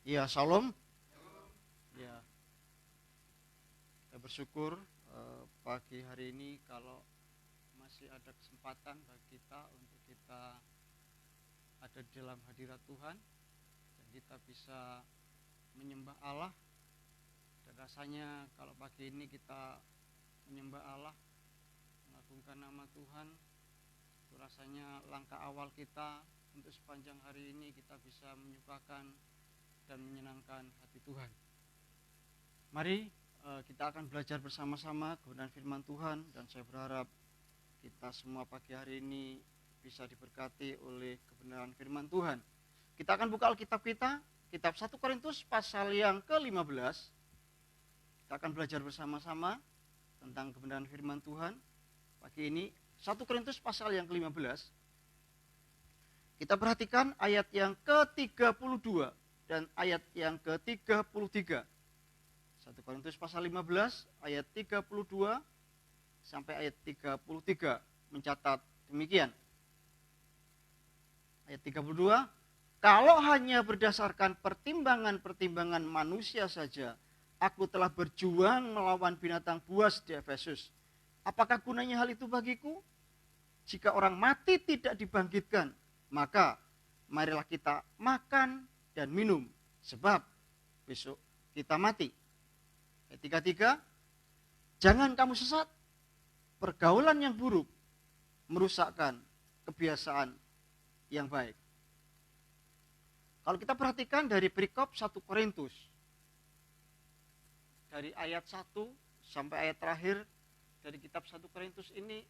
Ya, Shalom. Ya, saya bersyukur pagi hari ini kalau masih ada kesempatan bagi kita untuk kita ada di dalam hadirat Tuhan dan kita bisa menyembah Allah. Dan rasanya kalau pagi ini kita menyembah Allah, mengagungkan nama Tuhan, itu rasanya langkah awal kita untuk sepanjang hari ini kita bisa menyukakan dan menyenangkan hati Tuhan. Mari kita akan belajar bersama-sama kebenaran firman Tuhan, dan saya berharap kita semua pagi hari ini bisa diberkati oleh kebenaran firman Tuhan. Kita akan buka Alkitab kita, kitab 1 Korintus pasal yang ke-15. Kita akan belajar bersama-sama tentang kebenaran firman Tuhan. Pagi ini 1 Korintus pasal yang ke-15. Kita perhatikan ayat yang ke-32 dan ayat yang ke-33. 1 Korintus pasal 15 ayat 32 sampai ayat 33 mencatat demikian. Ayat 32, kalau hanya berdasarkan pertimbangan-pertimbangan manusia saja, aku telah berjuang melawan binatang buas di Efesus. Apakah gunanya hal itu bagiku? Jika orang mati tidak dibangkitkan, maka marilah kita makan dan minum, sebab besok kita mati. Ayat 33, jangan kamu sesat, pergaulan yang buruk merusakkan kebiasaan yang baik. Kalau kita perhatikan dari perikop 1 Korintus, dari ayat 1 sampai ayat terakhir dari kitab 1 Korintus ini,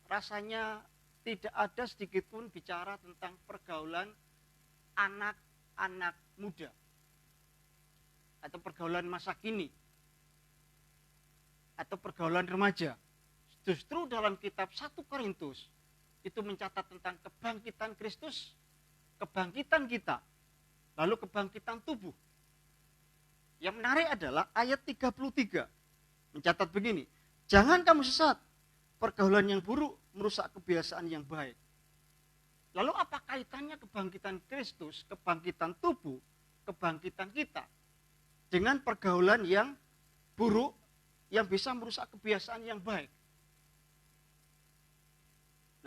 rasanya tidak ada sedikit pun bicara tentang pergaulan anak muda atau pergaulan masa kini atau pergaulan remaja. Justru dalam kitab 1 Korintus itu mencatat tentang kebangkitan Kristus, kebangkitan kita, lalu kebangkitan tubuh. Yang menarik adalah ayat 33 mencatat begini, jangan kamu sesat, pergaulan yang buruk merusak kebiasaan yang baik. Lalu apa kaitannya kebangkitan Kristus, kebangkitan tubuh, kebangkitan kita dengan pergaulan yang buruk yang bisa merusak kebiasaan yang baik?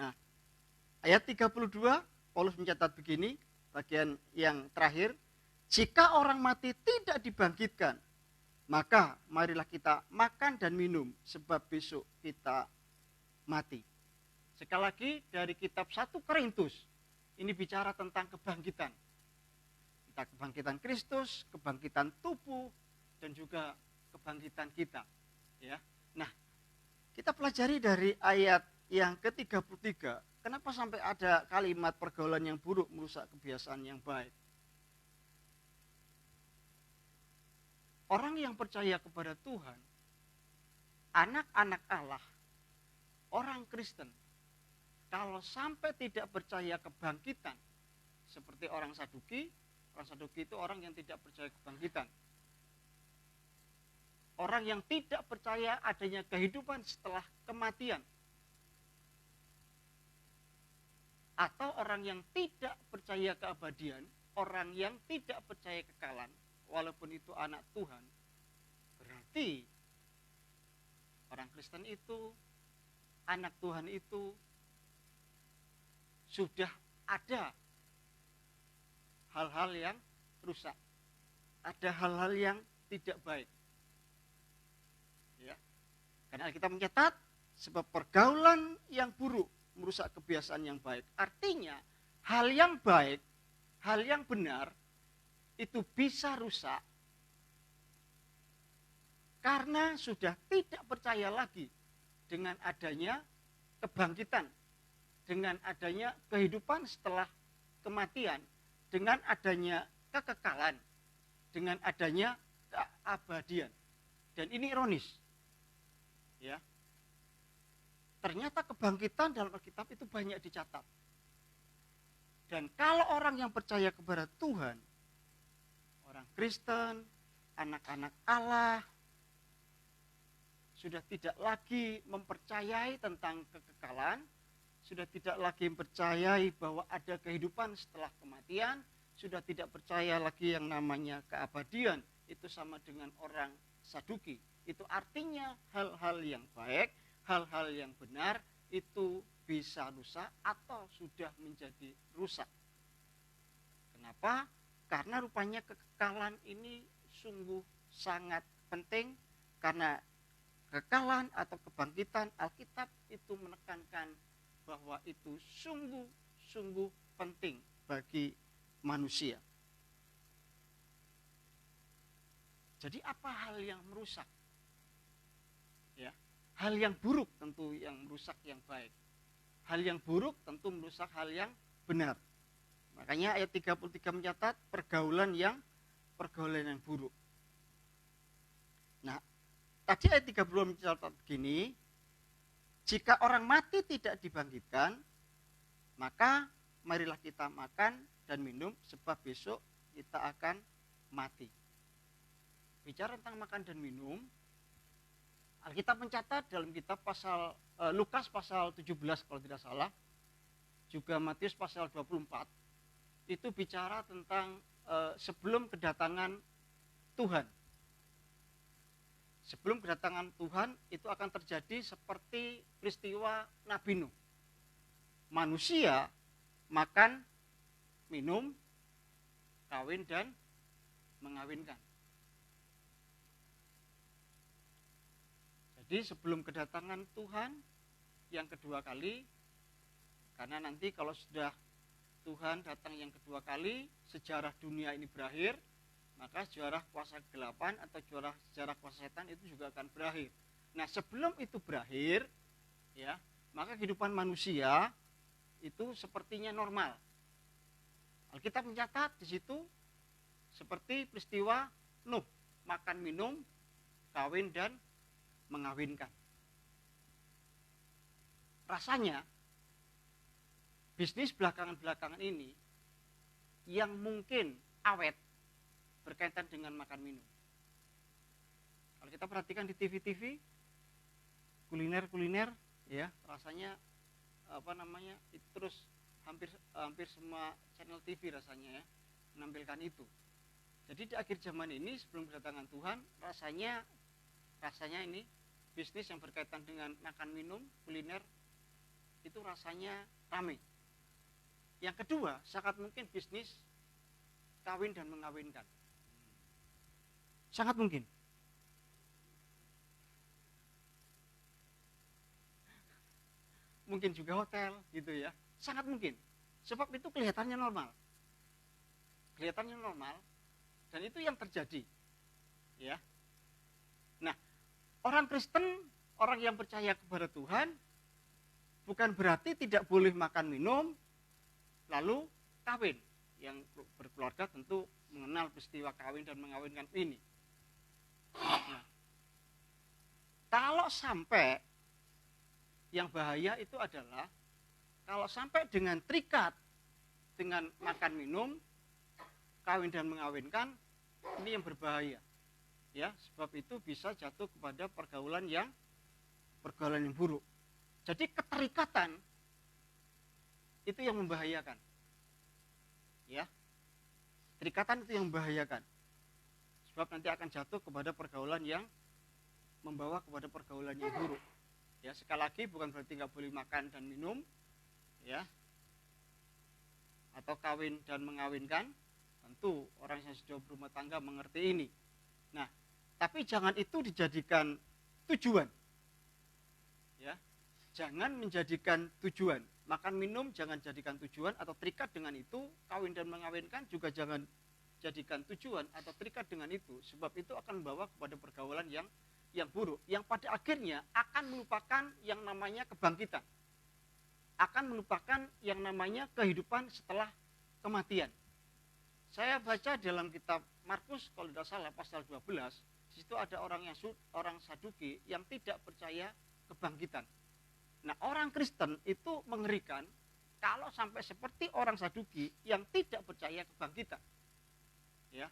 Nah, ayat 32 Paulus mencatat begini, bagian yang terakhir, jika orang mati tidak dibangkitkan, maka marilah kita makan dan minum, sebab besok kita mati. Sekali lagi dari kitab 1 Korintus, ini bicara tentang kebangkitan. Entah kebangkitan Kristus, kebangkitan tubuh, dan juga kebangkitan kita. Ya. Nah, kita pelajari dari ayat yang ke-33, kenapa sampai ada kalimat pergaulan yang buruk merusak kebiasaan yang baik. Orang yang percaya kepada Tuhan, anak-anak Allah, orang Kristen, kalau sampai tidak percaya kebangkitan, seperti orang Saduki itu orang yang tidak percaya kebangkitan. Orang yang tidak percaya adanya kehidupan setelah kematian. Atau orang yang tidak percaya keabadian, orang yang tidak percaya kekalan, walaupun itu anak Tuhan, berarti orang Kristen itu, anak Tuhan itu, sudah ada hal-hal yang rusak, ada hal-hal yang tidak baik. Ya. Karena kita mencatat, sebab pergaulan yang buruk merusak kebiasaan yang baik. Artinya, hal yang baik, hal yang benar, itu bisa rusak karena sudah tidak percaya lagi dengan adanya kebangkitan, dengan adanya kehidupan setelah kematian, dengan adanya kekekalan, dengan adanya keabadian. Dan ini ironis. Ya. Ternyata kebangkitan dalam Alkitab itu banyak dicatat. Dan kalau orang yang percaya kepada Tuhan, orang Kristen, anak-anak Allah, sudah tidak lagi mempercayai tentang kekekalan, sudah tidak lagi mempercayai bahwa ada kehidupan setelah kematian, sudah tidak percaya lagi yang namanya keabadian, itu sama dengan orang Saduki. Itu artinya hal-hal yang baik, hal-hal yang benar itu bisa rusak atau sudah menjadi rusak. Kenapa? Karena rupanya kekekalan ini sungguh sangat penting, karena kekekalan atau kebangkitan Alkitab itu menekankan bahwa itu sungguh penting bagi manusia. Jadi apa hal yang merusak? Ya, hal yang buruk tentu yang merusak yang baik. Hal yang buruk tentu merusak hal yang benar. Makanya ayat 33 mencatat pergaulan yang buruk. Nah, tadi ayat 30 mencatat begini, jika orang mati tidak dibangkitkan, maka marilah kita makan dan minum sebab besok kita akan mati. Bicara tentang makan dan minum, Alkitab mencatat dalam kitab pasal Lukas pasal 17 kalau tidak salah, juga Matius pasal 24, itu bicara tentang sebelum kedatangan Tuhan. Sebelum kedatangan Tuhan itu akan terjadi seperti peristiwa Nabi Nuh. Manusia makan, minum, kawin dan mengawinkan. Jadi sebelum kedatangan Tuhan yang kedua kali, karena nanti kalau sudah Tuhan datang yang kedua kali, sejarah dunia ini berakhir, maka sejarah kuasa kegelapan atau sejarah kuasa setan itu juga akan berakhir. Nah, sebelum itu berakhir, ya, maka kehidupan manusia itu sepertinya normal. Alkitab mencatat di situ seperti peristiwa Nuh, makan minum, kawin dan mengawinkan. Rasanya bisnis belakangan-belakangan ini yang mungkin awet berkaitan dengan makan minum. Kalau kita perhatikan di TV-TV, kuliner, ya, rasanya itu terus hampir semua channel TV rasanya ya menampilkan itu. Jadi di akhir zaman ini sebelum kedatangan Tuhan, rasanya ini bisnis yang berkaitan dengan makan minum, kuliner itu rasanya ramai. Yang kedua, sangat mungkin bisnis kawin dan mengawinkan. Sangat mungkin. Mungkin juga hotel gitu ya. Sangat mungkin. Sebab itu kelihatannya normal. Dan itu yang terjadi. Ya. Nah, orang Kristen, orang yang percaya kepada Tuhan, bukan berarti tidak boleh makan minum, lalu kawin. Yang berkeluarga tentu mengenal peristiwa kawin dan mengawinkan ini. Nah, kalau sampai yang bahaya itu adalah kalau sampai dengan terikat dengan makan minum, kawin dan mengawinkan, ini yang berbahaya. Ya, sebab itu bisa jatuh kepada pergaulan yang buruk. Jadi keterikatan itu yang membahayakan. Ya. Keterikatan itu yang membahayakan. Sebab nanti akan jatuh kepada pergaulan yang membawa kepada pergaulan yang buruk. Ya, sekali lagi bukan berarti nggak boleh makan dan minum, ya, atau kawin dan mengawinkan. Tentu orang yang sudah berumah tangga mengerti ini. Nah, tapi jangan itu dijadikan tujuan. Ya, jangan menjadikan tujuan. Makan minum jangan jadikan tujuan atau terikat dengan itu. Kawin dan mengawinkan juga jangan jadikan tujuan atau terikat dengan itu. Sebab itu akan membawa kepada pergaulan yang buruk, yang pada akhirnya akan melupakan yang namanya kebangkitan, akan melupakan yang namanya kehidupan setelah kematian. Saya baca dalam kitab Markus kalau tidak salah pasal 12, di situ ada orang Saduki yang tidak percaya kebangkitan. Nah, orang Kristen itu mengerikan kalau sampai seperti orang Saduki yang tidak percaya kebangkitan. Ya.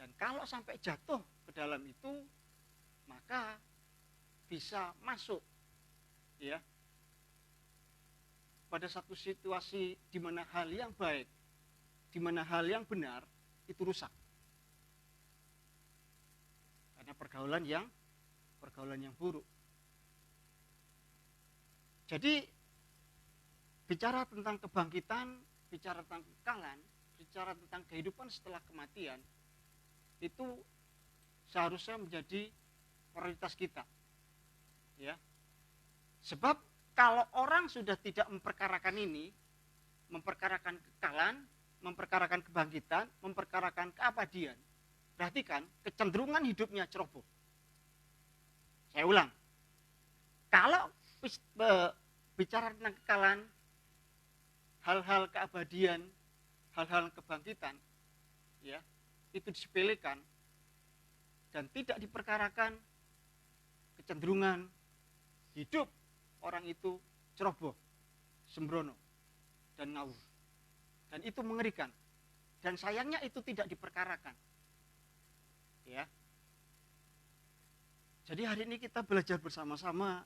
Dan kalau sampai jatuh ke dalam itu, maka bisa masuk ya pada satu situasi di mana hal yang baik di mana hal yang benar itu rusak. Karena pergaulan yang buruk. Jadi bicara tentang kebangkitan, bicara tentang kekekalan, bicara tentang kehidupan setelah kematian, itu seharusnya menjadi prioritas kita. Ya. Sebab kalau orang sudah tidak memperkarakan ini, memperkarakan kekekalan, memperkarakan kebangkitan, memperkarakan keabadian, berarti kan kecenderungan hidupnya ceroboh. Saya ulang, kalau bicara tentang kekekalan, hal-hal keabadian, hal-hal kebangkitan, ya, itu disepelekan dan tidak diperkarakan, kecenderungan hidup orang itu ceroboh, sembrono, dan ngawur. Dan itu mengerikan. Dan sayangnya itu tidak diperkarakan. Ya. Jadi hari ini kita belajar bersama-sama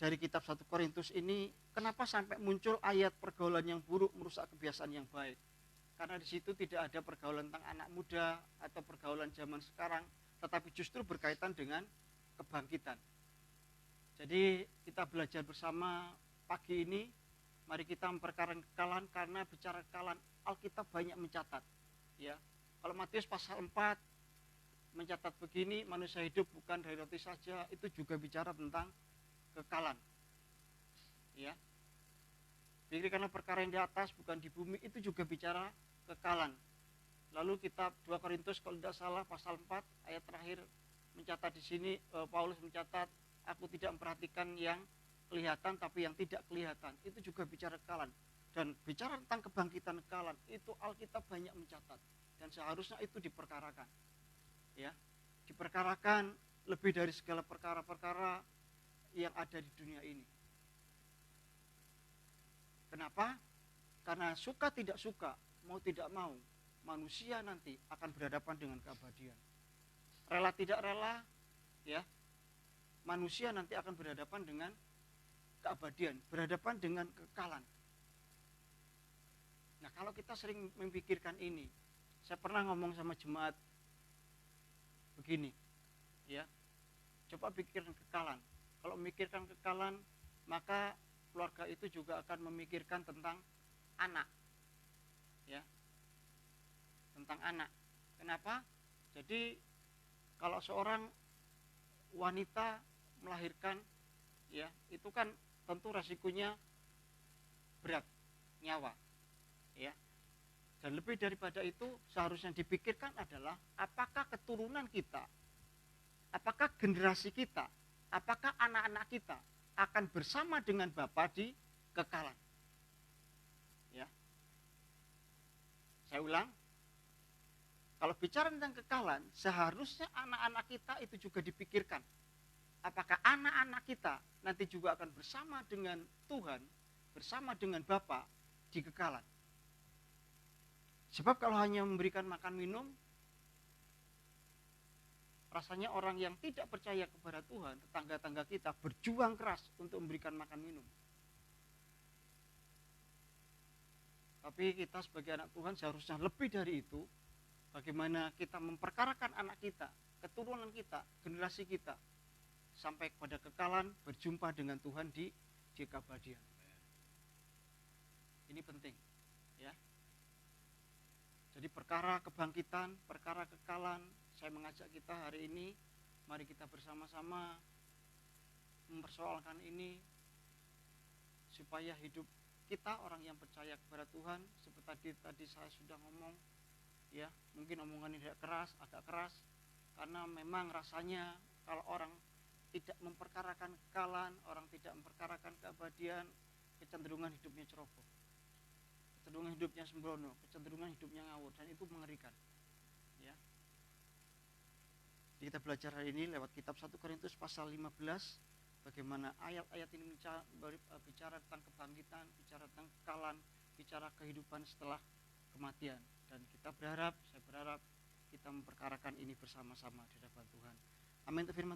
dari kitab 1 Korintus ini, kenapa sampai muncul ayat pergaulan yang buruk merusak kebiasaan yang baik. Karena di situ tidak ada pergaulan tentang anak muda atau pergaulan zaman sekarang, tetapi justru berkaitan dengan kebangkitan. Jadi kita belajar bersama pagi ini, mari kita memperkarakan kekekalan, karena bicara kekekalan Alkitab banyak mencatat. Ya, kalau Matius pasal 4 mencatat begini, manusia hidup bukan dari roti saja, itu juga bicara tentang kekekalan. Ya, pikirkanlah perkara yang di atas bukan di bumi, itu juga bicara kekekalan. Lalu kitab 2 Korintus kalau tidak salah pasal 4 ayat terakhir mencatat di sini, Paulus mencatat, aku tidak memperhatikan yang kelihatan tapi yang tidak kelihatan. Itu juga bicara kekekalan. Dan bicara tentang kebangkitan kekekalan, itu Alkitab banyak mencatat. Dan seharusnya itu diperkarakan. Ya, diperkarakan lebih dari segala perkara-perkara yang ada di dunia ini. Kenapa? Karena suka tidak suka, mau tidak mau, manusia nanti akan berhadapan dengan keabadian. Rela tidak rela, ya, manusia nanti akan berhadapan dengan keabadian, berhadapan dengan kekekalan. Nah, kalau kita sering memikirkan ini, saya pernah ngomong sama jemaat begini, ya, coba pikirkan kekekalan. Kalau memikirkan kekekalan, maka keluarga itu juga akan memikirkan tentang anak, ya, tentang anak. Kenapa? Jadi kalau seorang wanita melahirkan, ya, itu kan tentu resikonya berat, nyawa, ya. Dan lebih daripada itu, seharusnya dipikirkan adalah apakah keturunan kita, apakah generasi kita, apakah anak-anak kita akan bersama dengan Bapa di kekekalan. Ya. Saya ulang, kalau bicara tentang kekekalan, seharusnya anak-anak kita itu juga dipikirkan. Apakah anak-anak kita nanti juga akan bersama dengan Tuhan, bersama dengan Bapa di kekekalan. Sebab kalau hanya memberikan makan minum, rasanya orang yang tidak percaya kepada Tuhan, tetangga-tangga kita berjuang keras untuk memberikan makan minum. Tapi kita sebagai anak Tuhan seharusnya lebih dari itu. Bagaimana kita memperkarakan anak kita, keturunan kita, generasi kita, sampai kepada kekekalan berjumpa dengan Tuhan di keabadian. Ini penting, ya. Jadi perkara kebangkitan, perkara kekekalan, saya mengajak kita hari ini, mari kita bersama-sama mempersoalkan ini, supaya hidup kita orang yang percaya kepada Tuhan, seperti tadi saya sudah ngomong, ya, mungkin omongan ini agak keras, karena memang rasanya kalau orang tidak memperkarakan kekekalan, orang tidak memperkarakan keabadian, kecenderungan hidupnya ceroboh, kecenderungan hidupnya sembrono, kecenderungan hidupnya ngawur, dan itu mengerikan. Ya. Jadi kita belajar hari ini lewat kitab 1 Korintus pasal 15, bagaimana ayat-ayat ini bicara tentang kebangkitan, bicara tentang kekekalan, bicara kehidupan setelah kematian. Dan kita berharap, saya berharap kita memperkarakan ini bersama-sama di hadapan Tuhan. Amin. Firman